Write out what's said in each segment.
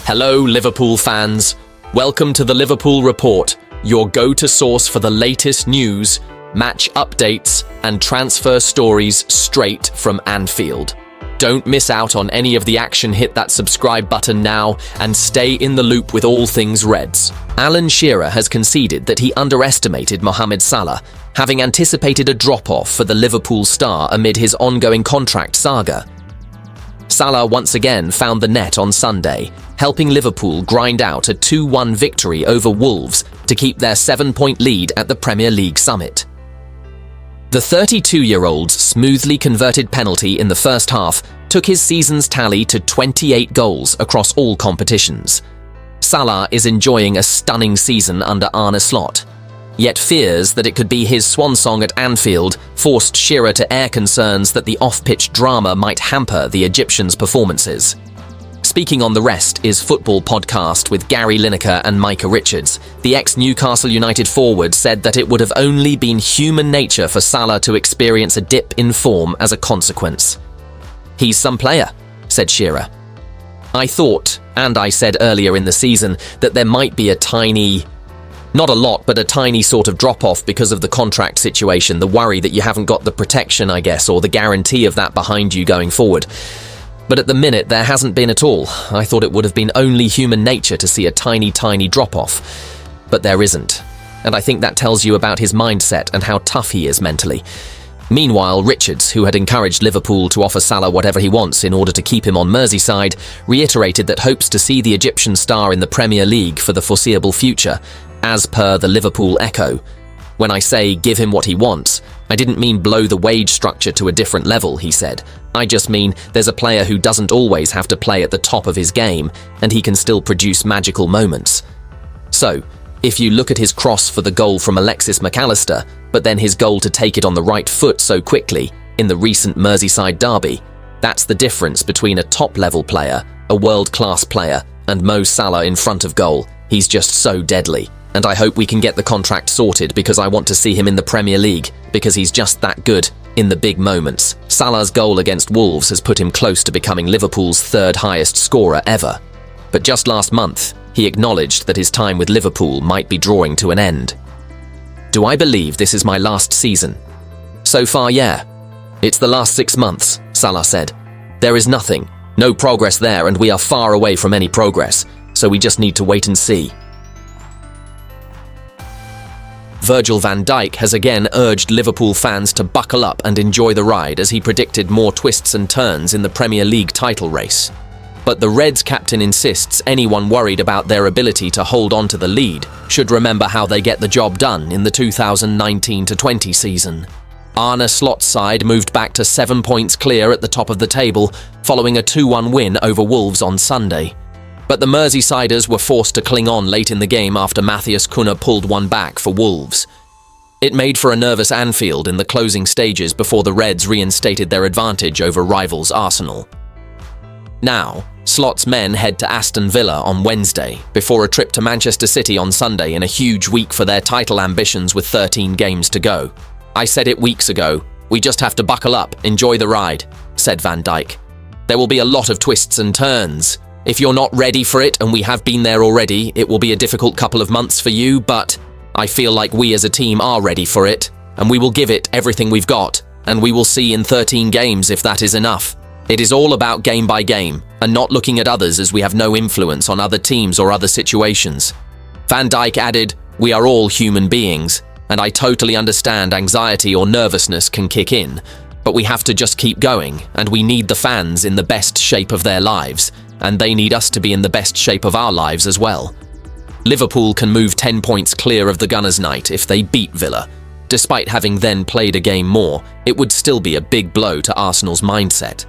Hello, Liverpool fans. Welcome to the Liverpool Report, your go-to source for the latest news, match updates, and transfer stories straight from Anfield. Don't miss out on any of the action. Hit that subscribe button now and stay in the loop with all things Reds. Alan Shearer has conceded that he underestimated Mohamed Salah, having anticipated a drop-off for the Liverpool star amid his ongoing contract saga. Salah once again found the net on Sunday, helping Liverpool grind out a 2-1 victory over Wolves to keep their 7-point lead at the Premier League summit. The 32-year-old's smoothly converted penalty in the first half took his season's tally to 28 goals across all competitions. Salah is enjoying a stunning season under Arneslot, yet fears that it could be his swan song at Anfield forced Shearer to air concerns that the off-pitch drama might hamper the Egyptian's performances. Speaking on the Rest is football podcast with Gary Lineker and Micah Richards. The ex-Newcastle United forward said that it would have only been human nature for Salah to experience a dip in form as a consequence. "He's some player," said Shearer. "I thought, and I said earlier in the season, that there might be a tiny, not a lot, but a tiny sort of drop-off because of the contract situation, the worry that you haven't got the protection, I guess, or the guarantee of that behind you going forward. But at the minute, there hasn't been at all. I thought it would have been only human nature to see a tiny drop-off. But there isn't. And I think that tells you about his mindset and how tough he is mentally." Meanwhile, Richards, who had encouraged Liverpool to offer Salah whatever he wants in order to keep him on Merseyside, reiterated that hopes to see the Egyptian star in the Premier League for the foreseeable future, as per the Liverpool Echo. "When I say give him what he wants, I didn't mean blow the wage structure to a different level," he said. "I just mean there's a player who doesn't always have to play at the top of his game, and he can still produce magical moments." So, if you look at his cross for the goal from Alexis McAllister, but then his goal to take it on the right foot so quickly in the recent Merseyside derby, that's the difference between a top-level player, a world-class player, and Mo Salah in front of goal. He's just so deadly. And I hope we can get the contract sorted because I want to see him in the Premier League, because he's just that good in the big moments. Salah's goal against Wolves has put him close to becoming Liverpool's third highest scorer ever. But just last month, he acknowledged that his time with Liverpool might be drawing to an end. "Do I believe this is my last season? So far, yeah. It's the last 6 months," Salah said. "There is nothing, no progress there, and we are far away from any progress, so we just need to wait and see." Virgil-van-Dijk has again urged Liverpool fans to buckle up and enjoy the ride as he predicted more twists and turns in the Premier League title race. But the Reds captain insists anyone worried about their ability to hold on to the lead should remember how they get the job done in the 2019-20 season. Arne Slot's side moved back to 7 points clear at the top of the table following a 2-1 win over Wolves on Sunday. But the Merseysiders were forced to cling on late in the game after Matthias Cunha pulled one back for Wolves. It made for a nervous Anfield in the closing stages before the Reds reinstated their advantage over rivals Arsenal. Now, Slot's men head to Aston Villa on Wednesday, before a trip to Manchester City on Sunday in a huge week for their title ambitions with 13 games to go. "I said it weeks ago, we just have to buckle up, enjoy the ride," said Van Dijk. "There will be a lot of twists and turns. If you're not ready for it, and we have been there already, it will be a difficult couple of months for you, but I feel like we as a team are ready for it, and we will give it everything we've got, and we will see in 13 games if that is enough. It is all about game by game, and not looking at others as we have no influence on other teams or other situations." Van Dijk added, "We are all human beings, and I totally understand anxiety or nervousness can kick in, but we have to just keep going, and we need the fans in the best shape of their lives, and they need us to be in the best shape of our lives as well. Liverpool can move 10 points clear of the Gunners' night if they beat Villa. Despite having then played a game more, it would still be a big blow to Arsenal's mindset."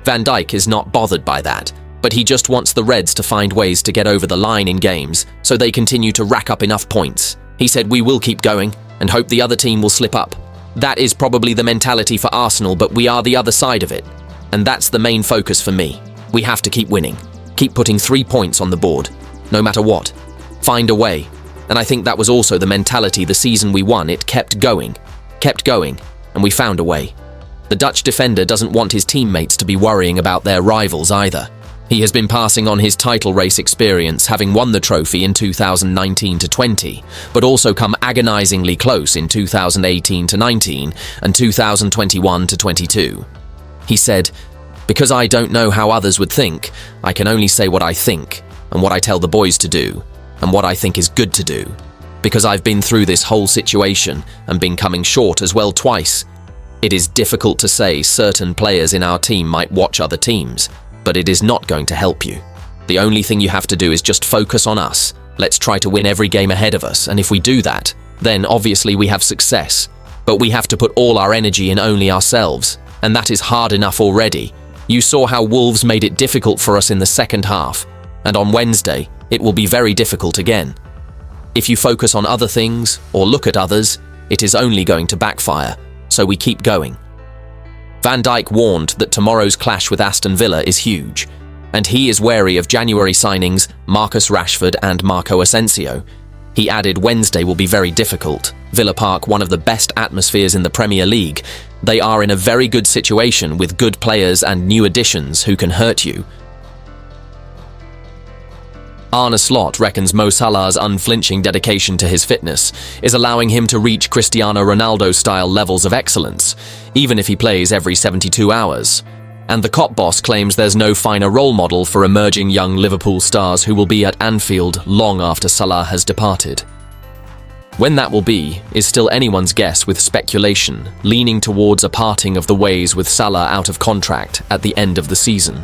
Van Dijk is not bothered by that, but he just wants the Reds to find ways to get over the line in games so they continue to rack up enough points. He said, "We will keep going and hope the other team will slip up. That is probably the mentality for Arsenal, but we are the other side of it. And that's the main focus for me. We have to keep winning, keep putting 3 points on the board, no matter what. Find a way." And I think that was also the mentality the season we won. It kept going, and we found a way. The Dutch defender doesn't want his teammates to be worrying about their rivals either. He has been passing on his title race experience, having won the trophy in 2019-20, but also come agonizingly close in 2018-19 and 2021-22. He said, "Because I don't know how others would think, I can only say what I think, and what I tell the boys to do, and what I think is good to do. Because I've been through this whole situation and been coming short as well twice. It is difficult to say certain players in our team might watch other teams, but it is not going to help you. The only thing you have to do is just focus on us. Let's try to win every game ahead of us, and if we do that, then obviously we have success. But we have to put all our energy in only ourselves, and that is hard enough already. You saw how Wolves made it difficult for us in the second half, and on Wednesday, it will be very difficult again. If you focus on other things, or look at others, it is only going to backfire, so we keep going." Van Dijk warned that tomorrow's clash with Aston Villa is huge, and he is wary of January signings Marcus Rashford and Marco Asensio. He added Wednesday will be very difficult. Villa Park, one of the best atmospheres in the Premier League. They are in a very good situation with good players and new additions who can hurt you. Arneslot reckons Mo Salah's unflinching dedication to his fitness is allowing him to reach Cristiano Ronaldo-style levels of excellence, even if he plays every 72 hours. And the Cop boss claims there's no finer role model for emerging young Liverpool stars who will be at Anfield long after Salah has departed. When that will be is still anyone's guess, with speculation leaning towards a parting of the ways with Salah out of contract at the end of the season.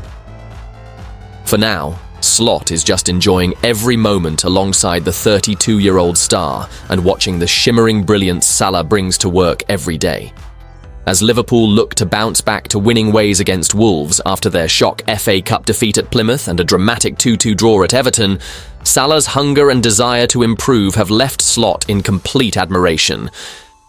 For now, Slot is just enjoying every moment alongside the 32-year-old star and watching the shimmering brilliance Salah brings to work every day. As Liverpool look to bounce back to winning ways against Wolves after their shock FA Cup defeat at Plymouth and a dramatic 2-2 draw at Everton, Salah's hunger and desire to improve have left Slot in complete admiration.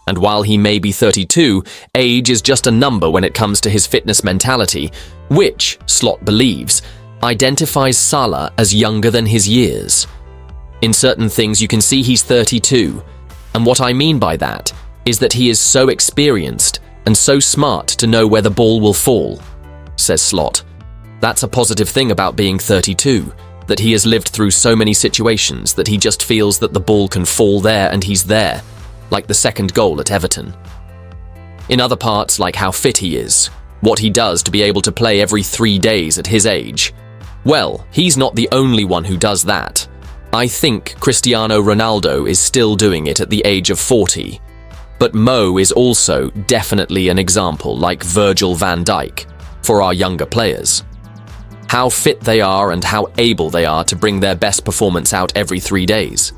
And while he may be 32, age is just a number when it comes to his fitness mentality, which, Slot believes, identifies Salah as younger than his years. In certain things you can see he's 32, and what I mean by that is that he is so experienced and so smart to know where the ball will fall, says Slot. That's a positive thing about being 32, that he has lived through so many situations that he just feels that the ball can fall there and he's there, like the second goal at Everton. In other parts, like how fit he is, what he does to be able to play every 3 days at his age. Well, he's not the only one who does that. I think Cristiano Ronaldo is still doing it at the age of 40. But Mo is also definitely an example, like Virgil van Dijk, for our younger players. How fit they are and how able they are to bring their best performance out every 3 days.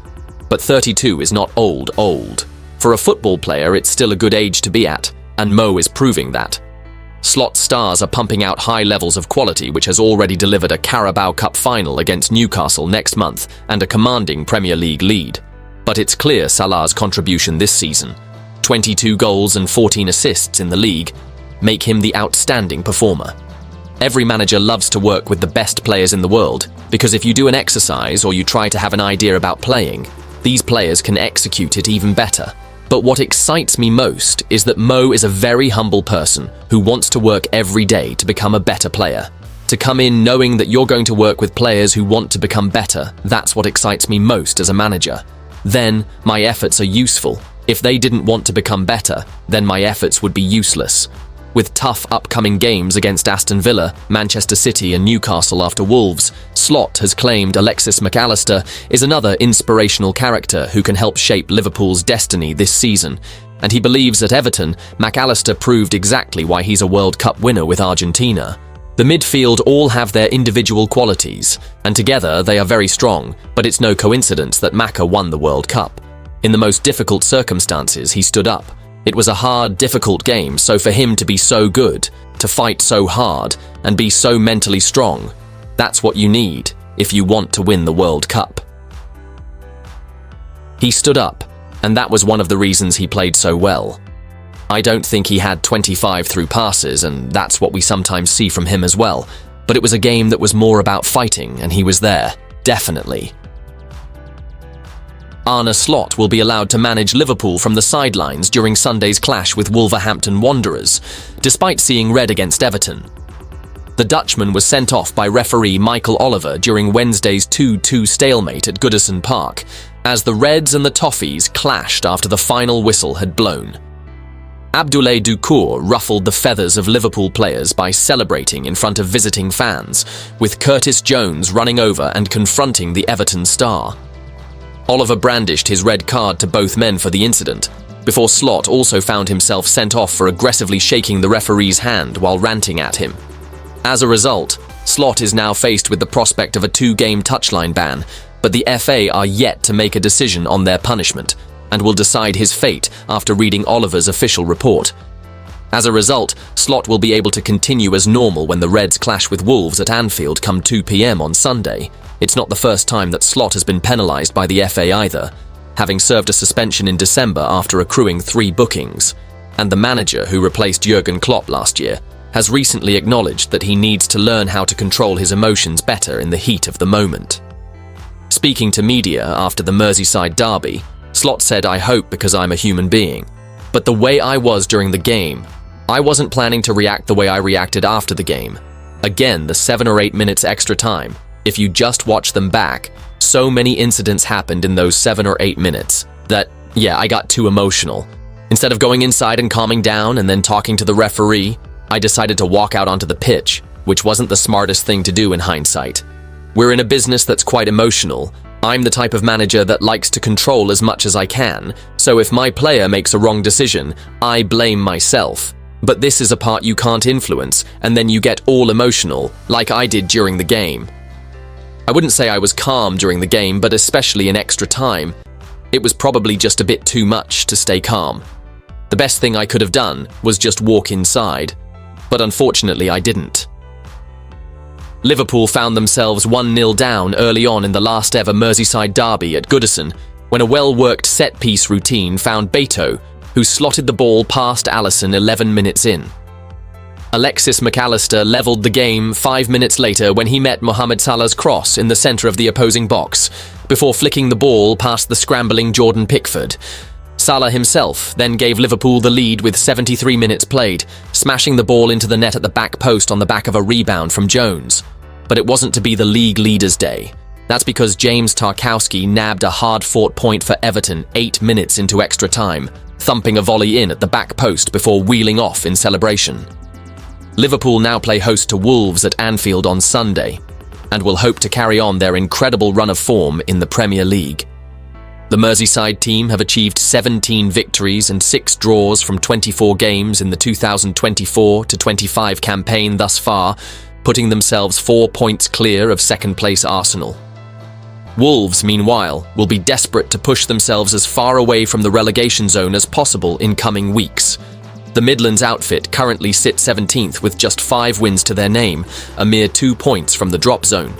But 32 is not old. For a football player, it's still a good age to be at, and Mo is proving that. Slot stars are pumping out high levels of quality, which has already delivered a Carabao Cup final against Newcastle next month and a commanding Premier League lead. But it's clear Salah's contribution this season, 22 goals and 14 assists in the league, make him the outstanding performer. Every manager loves to work with the best players in the world, because if you do an exercise or you try to have an idea about playing, these players can execute it even better. But what excites me most is that Mo is a very humble person who wants to work every day to become a better player. To come in knowing that you're going to work with players who want to become better, that's what excites me most as a manager. Then, my efforts are useful. If they didn't want to become better, then my efforts would be useless. With tough upcoming games against Aston Villa, Manchester City and Newcastle after Wolves, Slot has claimed Alexis Mac Allister is another inspirational character who can help shape Liverpool's destiny this season, and he believes at Everton, Mac Allister proved exactly why he's a World Cup winner with Argentina. The midfield all have their individual qualities, and together they are very strong, but it's no coincidence that Macca won the World Cup. In the most difficult circumstances, he stood up. It was a hard, difficult game, so for him to be so good, to fight so hard, and be so mentally strong, that's what you need if you want to win the World Cup. He stood up, and that was one of the reasons he played so well. I don't think he had 25 through passes, and that's what we sometimes see from him as well, but it was a game that was more about fighting, and he was there, definitely. Arne Slot will be allowed to manage Liverpool from the sidelines during Sunday's clash with Wolverhampton Wanderers, despite seeing red against Everton. The Dutchman was sent off by referee Michael Oliver during Wednesday's 2-2 stalemate at Goodison Park, as the Reds and the Toffees clashed after the final whistle had blown. Abdoulaye Doucouré ruffled the feathers of Liverpool players by celebrating in front of visiting fans, with Curtis Jones running over and confronting the Everton star. Oliver brandished his red card to both men for the incident, before Slot also found himself sent off for aggressively shaking the referee's hand while ranting at him. As a result, Slot is now faced with the prospect of a 2-game touchline ban, but the FA are yet to make a decision on their punishment, and will decide his fate after reading Oliver's official report. As a result, Slot will be able to continue as normal when the Reds clash with Wolves at Anfield come 2 p.m. on Sunday. It's not the first time that Slot has been penalised by the FA either, having served a suspension in December after accruing 3 bookings. And the manager who replaced Jurgen Klopp last year has recently acknowledged that he needs to learn how to control his emotions better in the heat of the moment. Speaking to media after the Merseyside derby, Slot said, "I hope because I'm a human being. But the way I was during the game, I wasn't planning to react the way I reacted after the game. Again, the 7 or 8 minutes extra time, if you just watch them back, so many incidents happened in those 7 or 8 minutes that, yeah, I got too emotional. Instead of going inside and calming down and then talking to the referee, I decided to walk out onto the pitch, which wasn't the smartest thing to do in hindsight. We're in a business that's quite emotional. I'm the type of manager that likes to control as much as I can, so if my player makes a wrong decision, I blame myself. But this is a part you can't influence, and then you get all emotional, like I did during the game. I wouldn't say I was calm during the game, but especially in extra time, it was probably just a bit too much to stay calm. The best thing I could have done was just walk inside, but unfortunately I didn't." Liverpool found themselves 1-0 down early on in the last ever Merseyside derby at Goodison, when a well-worked set-piece routine found Beto, who slotted the ball past Alisson 11 minutes in. Alexis Mac Allister levelled the game 5 minutes later when he met Mohamed Salah's cross in the centre of the opposing box, before flicking the ball past the scrambling Jordan Pickford. Salah himself then gave Liverpool the lead with 73 minutes played, smashing the ball into the net at the back post on the back of a rebound from Jones. But it wasn't to be the league leaders' day. That's because James Tarkowski nabbed a hard-fought point for Everton 8 minutes into extra time, thumping a volley in at the back post before wheeling off in celebration. Liverpool now play host to Wolves at Anfield on Sunday, and will hope to carry on their incredible run of form in the Premier League. The Merseyside team have achieved 17 victories and 6 draws from 24 games in the 2024-25 campaign thus far, putting themselves 4 points clear of second-place Arsenal. Wolves, meanwhile, will be desperate to push themselves as far away from the relegation zone as possible in coming weeks. The Midlands outfit currently sit 17th with just 5 wins to their name, a mere 2 points from the drop zone.